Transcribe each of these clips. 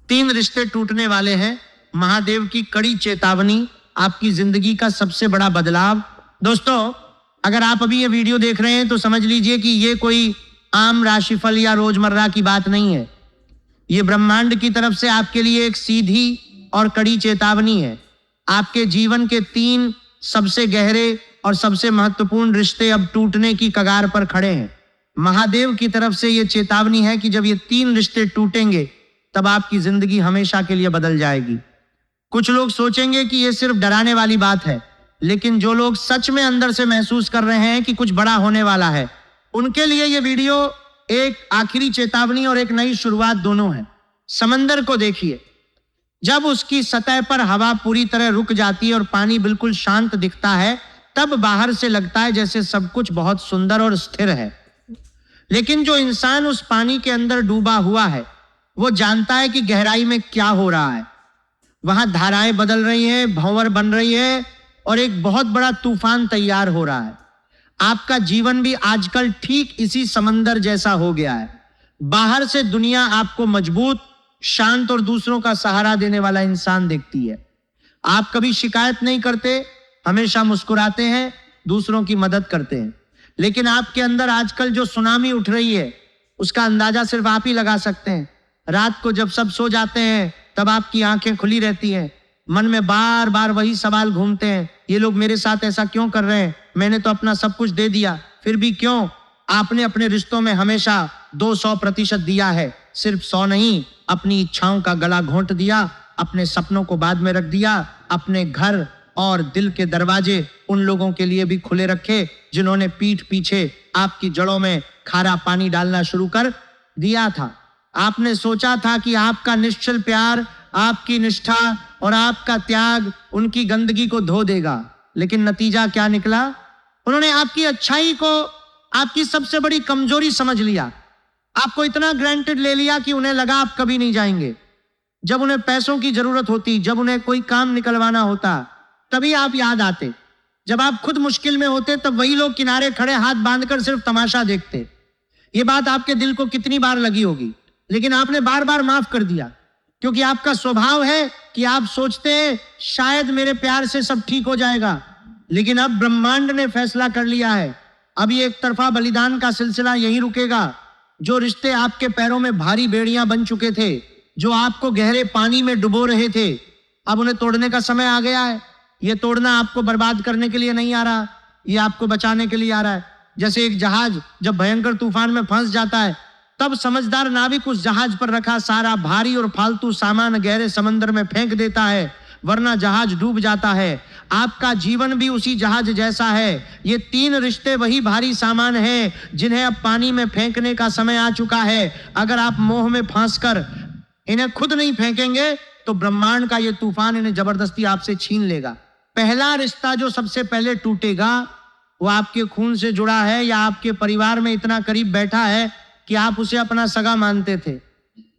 तीन रिश्ते टूटने वाले हैं। महादेव की कड़ी चेतावनी, आपकी जिंदगी का सबसे बड़ा बदलाव। दोस्तों, अगर आप अभी ये वीडियो देख रहे हैं तो समझ लीजिए कि ये कोई आम राशिफल या रोजमर्रा की बात नहीं है। ये ब्रह्मांड की तरफ से आपके लिए एक सीधी और कड़ी चेतावनी है। आपके जीवन के तीन सबसे गहरे और सबसे महत्वपूर्ण रिश्ते अब टूटने की कगार पर खड़े हैं। महादेव की तरफ से ये चेतावनी है कि जब ये तीन रिश्ते टूटेंगे तब आपकी जिंदगी हमेशा के लिए बदल जाएगी। कुछ लोग सोचेंगे कि ये सिर्फ डराने वाली बात है, लेकिन जो लोग सच में अंदर से महसूस कर रहे हैं कि कुछ बड़ा होने वाला है, उनके लिए ये वीडियो एक आखिरी चेतावनी और एक नई शुरुआत दोनों है। समंदर को देखिए, जब उसकी सतह पर हवा पूरी तरह रुक जाती है और पानी बिल्कुल शांत दिखता है, तब बाहर से लगता है जैसे सब कुछ बहुत सुंदर और स्थिर है। लेकिन जो इंसान उस पानी के अंदर डूबा हुआ है, वो जानता है कि गहराई में क्या हो रहा है। वहां धाराएं बदल रही हैं, भंवर बन रही है और एक बहुत बड़ा तूफान तैयार हो रहा है। आपका जीवन भी आजकल ठीक इसी समंदर जैसा हो गया है। बाहर से दुनिया आपको मजबूत, शांत और दूसरों का सहारा देने वाला इंसान देखती है। आप कभी शिकायत नहीं करते, हमेशा मुस्कुराते हैं, दूसरों की मदद करते हैं। लेकिन आपके अंदर आजकल जो सुनामी उठ रही है, उसका अंदाजा सिर्फ आप ही लगा सकते हैं। रात को जब सब सो जाते हैं तब आपकी आंखें खुली रहती हैं। मन में बार बार वही सवाल घूमते हैं, ये लोग मेरे साथ ऐसा क्यों कर रहे हैं? मैंने तो अपना सब कुछ दे दिया, फिर भी क्यों? आपने अपने रिश्तों में हमेशा 200% दिया है, सिर्फ 100 नहीं। अपनी इच्छाओं का गला घोंट दिया, अपने सपनों को बाद में रख दिया, अपने घर और दिल के दरवाजे उन लोगों के लिए भी खुले रखे जिन्होंने पीठ पीछे आपकी जड़ों में खारा पानी डालना शुरू कर दिया था। आपने सोचा था कि आपका निश्चल प्यार, आपकी निष्ठा और आपका त्याग उनकी गंदगी को धो देगा, लेकिन नतीजा क्या निकला? उन्होंने आपकी अच्छाई को आपकी सबसे बड़ी कमजोरी समझ लिया। आपको इतना ग्रांटेड ले लिया कि उन्हें लगा आप कभी नहीं जाएंगे। जब उन्हें पैसों की जरूरत होती, जब उन्हें कोई काम निकलवाना होता, तभी आप याद आते। जब आप खुद मुश्किल में होते, तब वही लोग किनारे खड़े हाथ बांधकर सिर्फ तमाशा देखते। ये बात आपके दिल को कितनी बार लगी होगी, लेकिन आपने बार बार माफ कर दिया, क्योंकि आपका स्वभाव है कि आप सोचते हैं शायद मेरे प्यार से सब ठीक हो जाएगा। लेकिन अब ब्रह्मांड ने फैसला कर लिया है, अब ये एक तरफा बलिदान का सिलसिला यहीं रुकेगा। जो रिश्ते आपके पैरों में भारी बेड़ियां बन चुके थे, जो आपको गहरे पानी में डुबो रहे थे, अब उन्हें तोड़ने का समय आ गया है। ये तोड़ना आपको बर्बाद करने के लिए नहीं आ रहा, ये आपको बचाने के लिए आ रहा है। जैसे एक जहाज जब भयंकर तूफान में फंस जाता है, तब समझदार नाविक उस जहाज पर रखा सारा भारी और फालतू सामान गहरे समंदर में फेंक देता है, वरना जहाज डूब जाता है। आपका जीवन भी उसी जहाज जैसा है। ये तीन रिश्ते वही भारी सामान हैं जिन्हें अब पानी में फेंकने का समय आ चुका है। अगर आप मोह में फंसकर इन्हें खुद नहीं फेंकेंगे तो ब्रह्मांड का ये तूफान इन्हें जबरदस्ती आपसे छीन लेगा। पहला रिश्ता जो सबसे पहले टूटेगा वो आपके खून से जुड़ा है या आपके परिवार में इतना करीब बैठा है कि आप उसे अपना सगा मानते थे।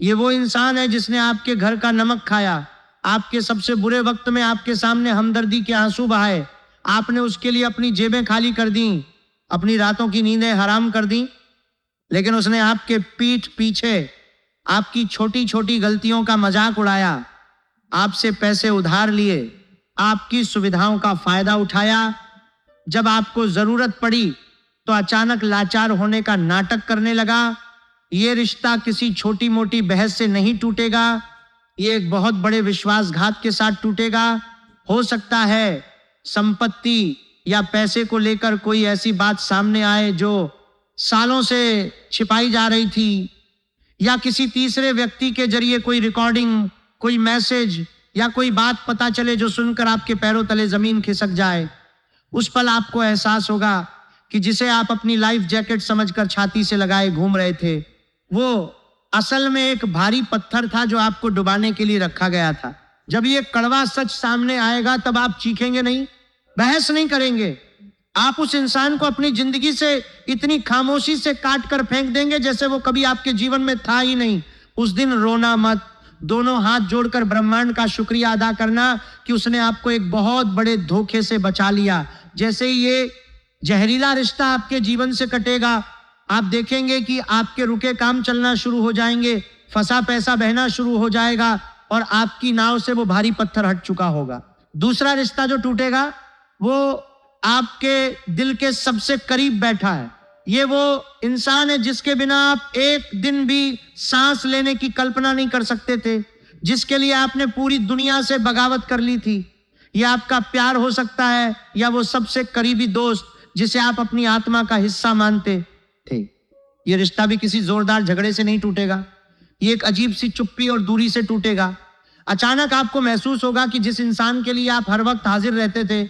ये वो इंसान है जिसने आपके घर का नमक खाया, आपके सबसे बुरे वक्त में आपके सामने हमदर्दी के आंसू बहाए। आपने उसके लिए अपनी जेबें खाली कर दी, अपनी रातों की नींदें हराम कर दी, लेकिन उसने आपके पीठ पीछे आपकी छोटी छोटी गलतियों का मजाक उड़ाया, आपसे पैसे उधार लिए, आपकी सुविधाओं का फायदा उठाया। जब आपको जरूरत पड़ी तो अचानक लाचार होने का नाटक करने लगा। ये रिश्ता किसी छोटी मोटी बहस से नहीं टूटेगा, ये एक बहुत बड़े विश्वासघात के साथ टूटेगा। हो सकता है संपत्ति या पैसे को लेकर कोई ऐसी बात सामने आए जो सालों से छिपाई जा रही थी, या किसी तीसरे व्यक्ति के जरिए कोई रिकॉर्डिंग, कोई मैसेज या कोई बात पता चले जो सुनकर आपके पैरों तले जमीन खिसक जाए। उस पल आपको एहसास होगा कि जिसे आप अपनी लाइफ जैकेट समझकर छाती से लगाए घूम रहे थे, वो असल में एक भारी पत्थर था जो आपको डुबाने के लिए रखा गया था। जब ये कड़वा सच सामने आएगा तब आप चीखेंगे नहीं, बहस नहीं करेंगे। आप उस इंसान को अपनी जिंदगी से इतनी खामोशी से काट कर फेंक देंगे जैसे वो कभी आपके जीवन में था ही नहीं। उस दिन रोना मत, दोनों हाथ जोड़कर ब्रह्मांड का शुक्रिया अदा करना कि उसने आपको एक बहुत बड़े धोखे से बचा लिया। जैसे ही ये जहरीला रिश्ता आपके जीवन से कटेगा, आप देखेंगे कि आपके रुके काम चलना शुरू हो जाएंगे। फंसा पैसा बहना शुरू हो जाएगा और आपकी नाव से वो भारी पत्थर हट चुका होगा। दूसरा रिश्ता जो टूटेगा वो आपके दिल के सबसे करीब बैठा है। ये वो इंसान है जिसके बिना आप एक दिन भी सांस लेने की कल्पना नहीं कर सकते थे, जिसके लिए आपने पूरी दुनिया से बगावत कर ली थी। ये आपका प्यार हो सकता है या वो सबसे करीबी दोस्त जिसे आप अपनी आत्मा का हिस्सा मानते थे। ये रिश्ता भी किसी जोरदार झगड़े से नहीं टूटेगा, ये एक अजीब सी चुप्पी और दूरी से टूटेगा। अचानक आपको महसूस होगा कि जिस इंसान के लिए आप हर वक्त हाजिर रहते थे,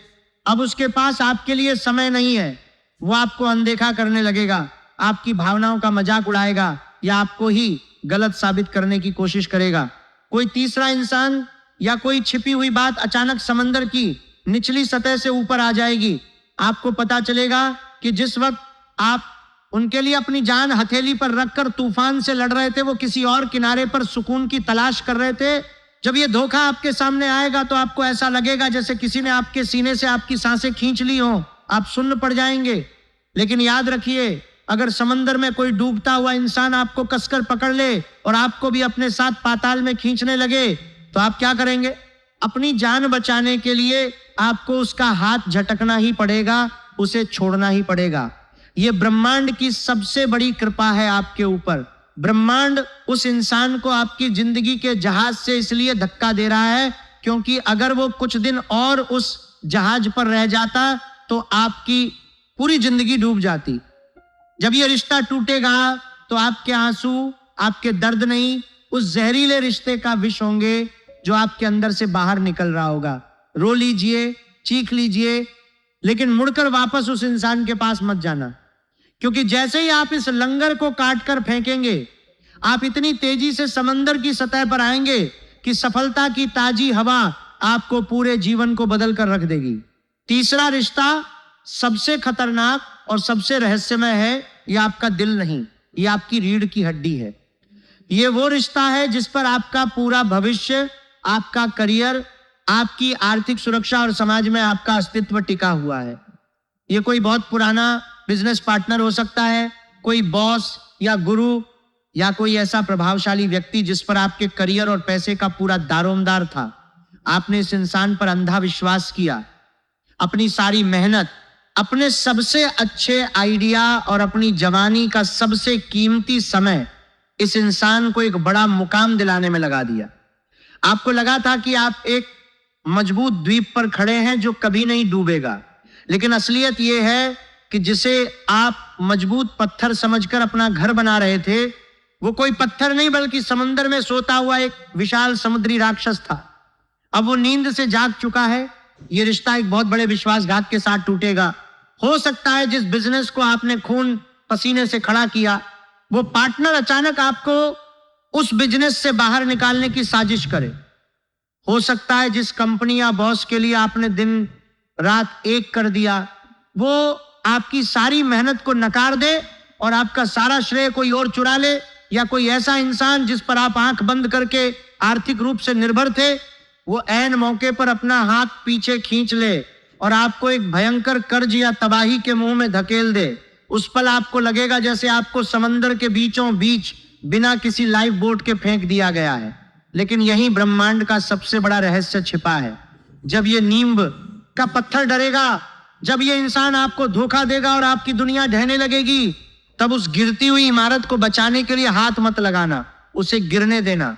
अब उसके पास आपके लिए समय नहीं है। वो आपको अनदेखा करने लगेगा, आपकी भावनाओं का मजाक उड़ाएगा या आपको ही गलत साबित करने की कोशिश करेगा। कोई तीसरा इंसान या कोई छिपी हुई बात अचानक समंदर की निचली सतह से ऊपर आ जाएगी। आपको पता चलेगा कि जिस वक्त आप उनके लिए अपनी जान हथेली पर रखकर तूफान से लड़ रहे थे, वो किसी और किनारे पर सुकून की तलाश कर रहे थे। जब ये धोखा आपके सामने आएगा तो आपको ऐसा लगेगा जैसे किसी ने आपके सीने से आपकी सांसें खींच ली हो, आप सुन्न पड़ जाएंगे। लेकिन याद रखिए, अगर समंदर में कोई डूबता हुआ इंसान आपको कसकर पकड़ ले और आपको भी अपने साथ पाताल में खींचने लगे तो आप क्या करेंगे? अपनी जान बचाने के लिए आपको उसका हाथ झटकना ही पड़ेगा, उसे छोड़ना ही पड़ेगा। ये ब्रह्मांड की सबसे बड़ी कृपा है आपके ऊपर। ब्रह्मांड उस इंसान को आपकी जिंदगी के जहाज से इसलिए धक्का दे रहा है क्योंकि अगर वो कुछ दिन और उस जहाज पर रह जाता तो आपकी पूरी जिंदगी डूब जाती। जब ये रिश्ता टूटेगा तो आपके आंसू, आपके दर्द नहीं, उस जहरीले रिश्ते का विष होंगे जो आपके अंदर से बाहर निकल रहा होगा। रो लीजिए, चीख लीजिए, लेकिन मुड़कर वापस उस इंसान के पास मत जाना, क्योंकि जैसे ही आप इस लंगर को काटकर फेंकेंगे, आप इतनी तेजी से समंदर की सतह पर आएंगे कि सफलता की ताजी हवा आपको पूरे जीवन को बदल कर रख देगी। तीसरा रिश्ता सबसे खतरनाक और सबसे रहस्यमय है। यह आपका दिल नहीं, यह आपकी रीढ़ की हड्डी है। ये वो रिश्ता है जिस पर आपका पूरा भविष्य, आपका करियर, आपकी आर्थिक सुरक्षा और समाज में आपका अस्तित्व टिका हुआ है। ये कोई बहुत पुराना बिजनेस पार्टनर हो सकता है, कोई बॉस या गुरु, या कोई ऐसा प्रभावशाली व्यक्ति जिस पर आपके करियर और पैसे का पूरा दारोमदार था। आपने इस इंसान पर अंधा विश्वास किया, अपनी सारी मेहनत, अपने सबसे अच्छे आइडिया और अपनी जवानी का सबसे कीमती समय इस इंसान को एक बड़ा मुकाम दिलाने में लगा दिया। आपको लगा था कि आप एक मजबूत द्वीप पर खड़े हैं जो कभी नहीं डूबेगा, लेकिन असलियत यह है कि जिसे आप मजबूत पत्थर समझकर अपना घर बना रहे थे, वो कोई पत्थर नहीं बल्कि समंदर में सोता हुआ एक विशाल समुद्री राक्षस था। अब वो नींद से जाग चुका है। ये रिश्ता एक बहुत बड़े विश्वासघात के साथ टूटेगा। हो सकता है जिस बिजनेस को आपने खून पसीने से खड़ा किया, वो पार्टनर अचानक आपको उस बिजनेस से बाहर निकालने की साजिश करे। हो सकता है जिस कंपनी या बॉस के लिए आपने दिन रात एक कर दिया, वो आपकी सारी मेहनत को नकार दे और आपका सारा श्रेय कोई और चुरा ले, या कोई ऐसा इंसान जिस पर आप आंख बंद करके आर्थिक रूप से निर्भर थे, वो ऐन मौके पर अपना हाथ पीछे खींच ले और आपको एक भयंकर कर्ज या तबाही के मुंह में धकेल दे। उस पल आपको लगेगा जैसे आपको समंदर के बीचों बीच बिना किसी लाइफ बोट के फेंक दिया गया है। लेकिन यही ब्रह्मांड का सबसे बड़ा रहस्य छिपा है। जब ये नींव का पत्थर डरेगा, जब ये इंसान आपको धोखा देगा और आपकी दुनिया ढहने लगेगी, तब उस गिरती हुई इमारत को बचाने के लिए हाथ मत लगाना, उसे गिरने देना।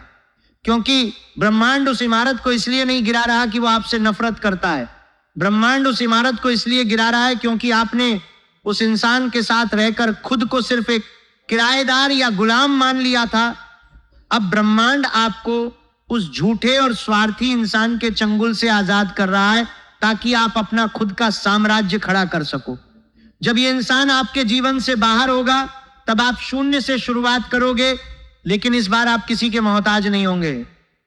क्योंकि ब्रह्मांड उस इमारत को इसलिए नहीं गिरा रहा कि वो आपसे नफरत करता है। ब्रह्मांड उस इमारत को इसलिए गिरा रहा है क्योंकि आपने उस इंसान के साथ रहकर खुद को सिर्फ एक किराएदार या गुलाम मान लिया था। अब ब्रह्मांड आपको उस झूठे और स्वार्थी इंसान के चंगुल से आजाद कर रहा है ताकि आप अपना खुद का साम्राज्य खड़ा कर सको। जब ये इंसान आपके जीवन से बाहर होगा, तब आप शून्य से शुरुआत करोगे, लेकिन इस बार आप किसी के मोहताज नहीं होंगे।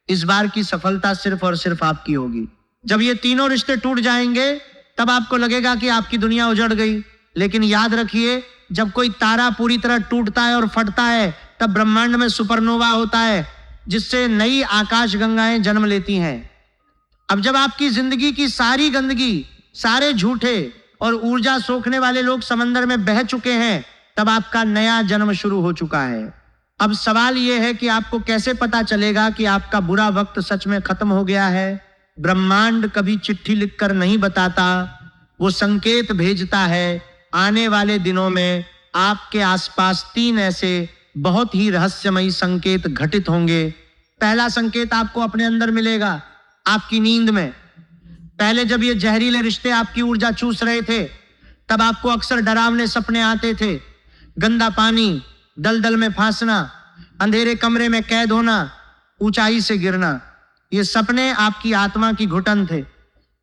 इस बार की सफलता सिर्फ और सिर्फ आपकी होगी। जब ये तीनों रिश्ते टूट जाएंगे, तब आपको लगेगा कि आपकी दुनिया उजड़ गई। लेकिन याद रखिए, जब कोई तारा पूरी तरह टूटता है और फटता है, तब ब्रह्मांड में सुपरनोवा होता है, जिससे नई आकाश गंगाएं जन्म लेती हैं। अब जब आपकी जिंदगी की सारी गंदगी, सारे झूठे और ऊर्जा सोखने वाले लोग समंदर में बह चुके हैं, तब आपका नया जन्म शुरू हो चुका है। अब सवाल यह है कि आपको कैसे पता चलेगा कि आपका बुरा वक्त सच में खत्म हो गया है? ब्रह्मांड कभी चिट्ठी लिखकर नहीं बताता, वो संकेत भेजता है। आने वाले दिनों में आपके आसपास 3 ऐसे बहुत ही रहस्यमयी संकेत घटित होंगे। पहला संकेत आपको अपने अंदर मिलेगा, आपकी नींद में। पहले जब ये जहरीले रिश्ते आपकी ऊर्जा चूस रहे थे, तब आपको अक्सर डरावने सपने आते थे। गंदा पानी, दलदल में फांसना, अंधेरे कमरे में कैद होना, ऊंचाई से गिरना, ये सपने आपकी आत्मा की घुटन थे।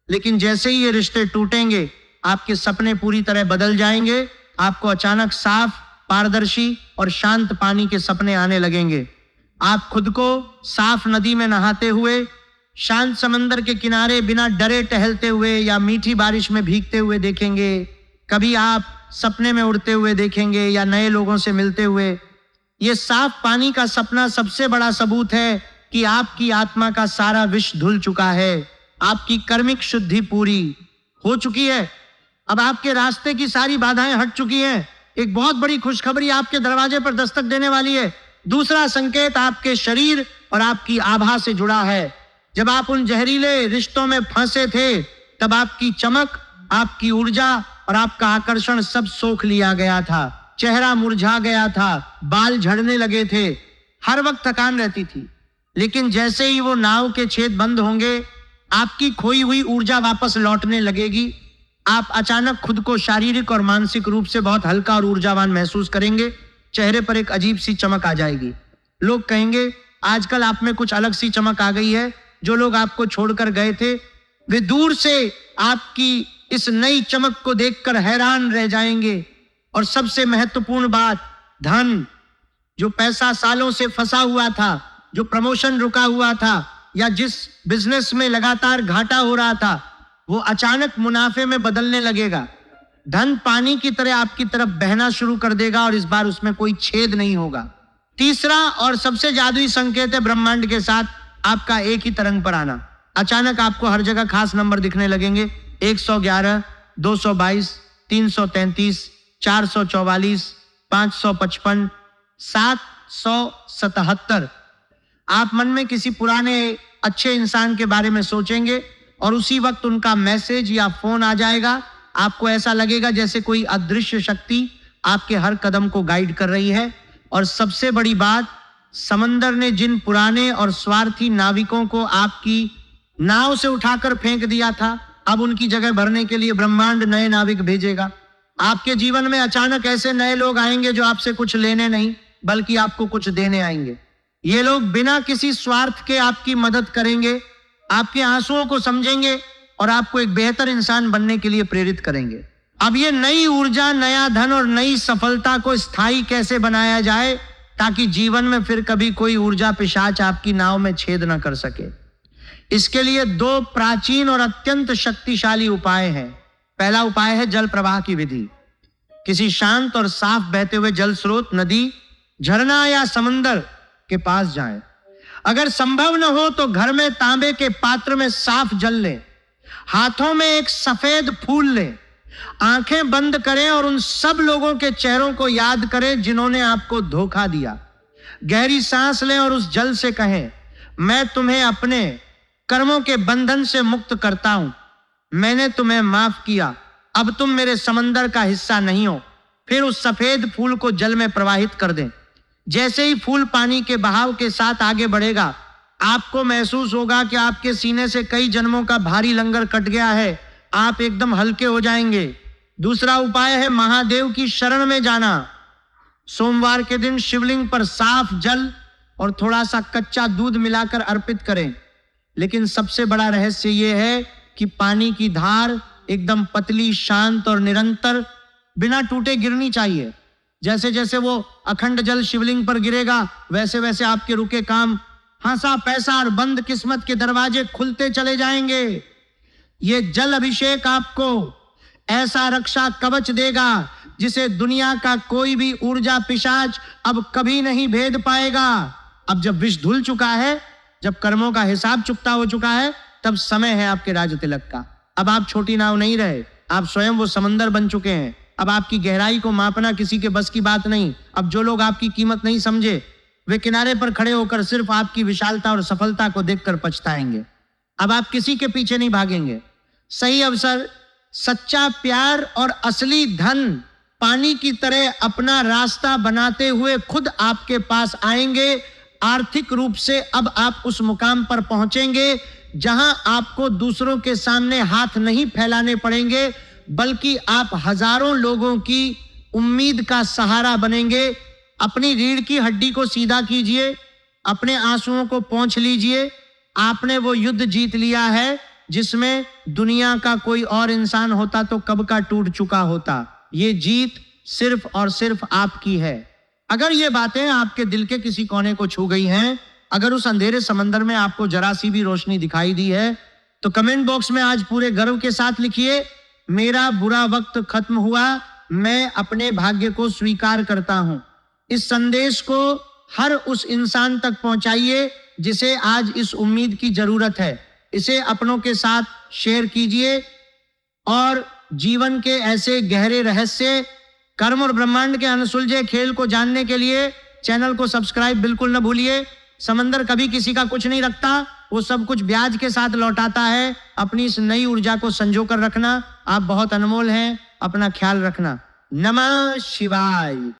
लेकिन जैसे ही ये रिश्ते टूटेंगे, आपके सपने पूरी तरह बदल जाएंगे। आपको अचानक साफ, पारदर्शी और शांत पानी के सपने आने लगेंगे। आप खुद को साफ नदी में नहाते हुए, शांत समंदर के किनारे बिना डरे टहलते हुए या मीठी बारिश में भीगते हुए देखेंगे। कभी आप सपने में उड़ते हुए देखेंगे या नए लोगों से मिलते हुए। ये साफ पानी का सपना सबसे बड़ा सबूत है कि आपकी आत्मा का सारा विष धुल चुका है, आपकी कर्मिक शुद्धि पूरी हो चुकी है। अब आपके रास्ते की सारी बाधाएं हट चुकी हैं। एक बहुत बड़ी खुशखबरी आपके दरवाजे पर दस्तक देने वाली है। दूसरा संकेत आपके शरीर और आपकी आभा से जुड़ा है। जब आप उन जहरीले रिश्तों में फंसे थे, तब आपकी चमक, आपकी ऊर्जा और आपका आकर्षण सब सोख लिया गया था। चेहरा मुरझा गया था, बाल झड़ने लगे थे, हर वक्त थकान रहती थी। लेकिन जैसे ही वो नाव के छेद बंद होंगे, आपकी खोई हुई ऊर्जा वापस लौटने लगेगी। आप अचानक खुद को शारीरिक और मानसिक रूप से बहुत हल्का और ऊर्जावान महसूस करेंगे। चेहरे पर एक अजीब सी चमक आ जाएगी। लोग कहेंगे, आजकल आप में कुछ अलग सी चमक आ गई है। जो लोग आपको छोड़कर गए थे, वे दूर से आपकी इस नई चमक को देखकर हैरान रह जाएंगे। और सबसे महत्वपूर्ण बात, धन, जो पैसा सालों से फंसा हुआ था, जो प्रमोशन रुका हुआ था, या जिस बिजनेस में लगातार घाटा हो रहा था, वो अचानक मुनाफे में बदलने लगेगा। धन पानी की तरह आपकी तरफ बहना शुरू कर देगा और इस बार उसमें कोई छेद नहीं होगा। तीसरा और सबसे जादुई संकेत है ब्रह्मांड के साथ आपका एक ही तरंग पर आना। अचानक आपको हर जगह खास नंबर दिखने लगेंगे। 111, 222, 333, 444, 555, 777। आप मन में किसी पुराने अच्छे इंसान के बारे में सोचेंगे और उसी वक्त उनका मैसेज या फोन आ जाएगा। आपको ऐसा लगेगा जैसे कोई अदृश्य शक्ति आपके हर कदम को गाइड कर रही है। और सबसे बड़ी बात, समंदर ने जिन पुराने और स्वार्थी नाविकों को आपकी नाव से उठाकर फेंक दिया था, अब उनकी जगह भरने के लिए ब्रह्मांड नए नाविक भेजेगा। आपके जीवन में अचानक ऐसे नए लोग आएंगे जो आपसे कुछ लेने नहीं, बल्कि आपको कुछ देने आएंगे। ये लोग बिना किसी स्वार्थ के आपकी मदद करेंगे, आपके आंसुओं को समझेंगे और आपको एक बेहतर इंसान बनने के लिए प्रेरित करेंगे। अब ये नई ऊर्जा, नया धन और नई सफलता को स्थायी कैसे बनाया जाए, ताकि जीवन में फिर कभी कोई ऊर्जा पिशाच आपकी नाव में छेद न कर सके। इसके लिए 2 प्राचीन और अत्यंत शक्तिशाली उपाय हैं। पहला उपाय है जल प्रवाह की विधि। किसी शांत और साफ बहते हुए जल स्रोत, नदी, झरना या समंदर के पास जाएं। अगर संभव न हो तो घर में तांबे के पात्र में साफ जल लें, हाथों में एक सफेद फूल लें, आंखें बंद करें और उन सब लोगों के चेहरों को याद करें जिन्होंने आपको धोखा दिया। गहरी सांस लें और उस जल से कहें, मैं तुम्हें अपने कर्मों के बंधन से मुक्त करता हूं, मैंने तुम्हें माफ किया, अब तुम मेरे समंदर का हिस्सा नहीं हो। फिर उस सफेद फूल को जल में प्रवाहित कर दें। जैसे ही फूल पानी के बहाव के साथ आगे बढ़ेगा, आपको महसूस होगा कि आपके सीने से कई जन्मों का भारी लंगर कट गया है। आप एकदम हल्के हो जाएंगे। दूसरा उपाय है महादेव की शरण में जाना। सोमवार के दिन शिवलिंग पर साफ जल और थोड़ा सा कच्चा दूध मिलाकर अर्पित करें। लेकिन सबसे बड़ा रहस्य यह है कि पानी की धार एकदम पतली, शांत और निरंतर, बिना टूटे गिरनी चाहिए। जैसे जैसे वो अखंड जल शिवलिंग पर गिरेगा, वैसे वैसे आपके रुके काम, हंसा पैसा और बंद किस्मत के दरवाजे खुलते चले जाएंगे। ये जल अभिषेक आपको ऐसा रक्षा कवच देगा जिसे दुनिया का कोई भी ऊर्जा पिशाच अब कभी नहीं भेद पाएगा। अब जब विष धुल चुका है, जब कर्मों का हिसाब चुकता हो चुका है, तब समय है आपके राज तिलक का। अब आप छोटी नाव नहीं रहे, आप स्वयं वो समंदर बन चुके हैं। अब आपकी गहराई को मापना किसी के बस की बात नहीं। अब जो लोग आपकी कीमत नहीं समझे, वे किनारे पर खड़े होकर सिर्फ आपकी विशालता और सफलता को देखकर पछताएंगे। अब आप किसी के पीछे नहीं भागेंगे। सही अवसर, सच्चा प्यार और असली धन पानी की तरह अपना रास्ता बनाते हुए खुद आपके पास आएंगे। आर्थिक रूप से अब आप उस मुकाम पर पहुंचेंगे जहां आपको दूसरों के सामने हाथ नहीं फैलाने पड़ेंगे, बल्कि आप हजारों लोगों की उम्मीद का सहारा बनेंगे। अपनी रीढ़ की हड्डी को सीधा कीजिए, अपने आंसुओं को पोंछ लीजिए। आपने वो युद्ध जीत लिया है जिसमें दुनिया का कोई और इंसान होता तो कब का टूट चुका होता। ये जीत सिर्फ और सिर्फ आपकी है। अगर ये बातें आपके दिल के किसी कोने को छू गई हैं, अगर उस अंधेरे समंदर में आपको जरा सी भी रोशनी दिखाई दी है, तो कमेंट बॉक्स में आज पूरे गर्व के साथ लिखिए, मेरा बुरा वक्त खत्म हुआ, मैं अपने भाग्य को स्वीकार करता हूं। इस संदेश को हर उस इंसान तक पहुंचाइए जिसे आज इस उम्मीद की जरूरत है। इसे अपनों के साथ शेयर कीजिए और जीवन के ऐसे गहरे रहस्य, कर्म और ब्रह्मांड के अनसुलझे खेल को जानने के लिए चैनल को सब्सक्राइब बिल्कुल न भूलिए। समंदर कभी किसी का कुछ नहीं रखता, वो सब कुछ ब्याज के साथ लौटाता है। अपनी इस नई ऊर्जा को संजो कर रखना। आप बहुत अनमोल हैं, अपना ख्याल रखना। नमः शिवाय।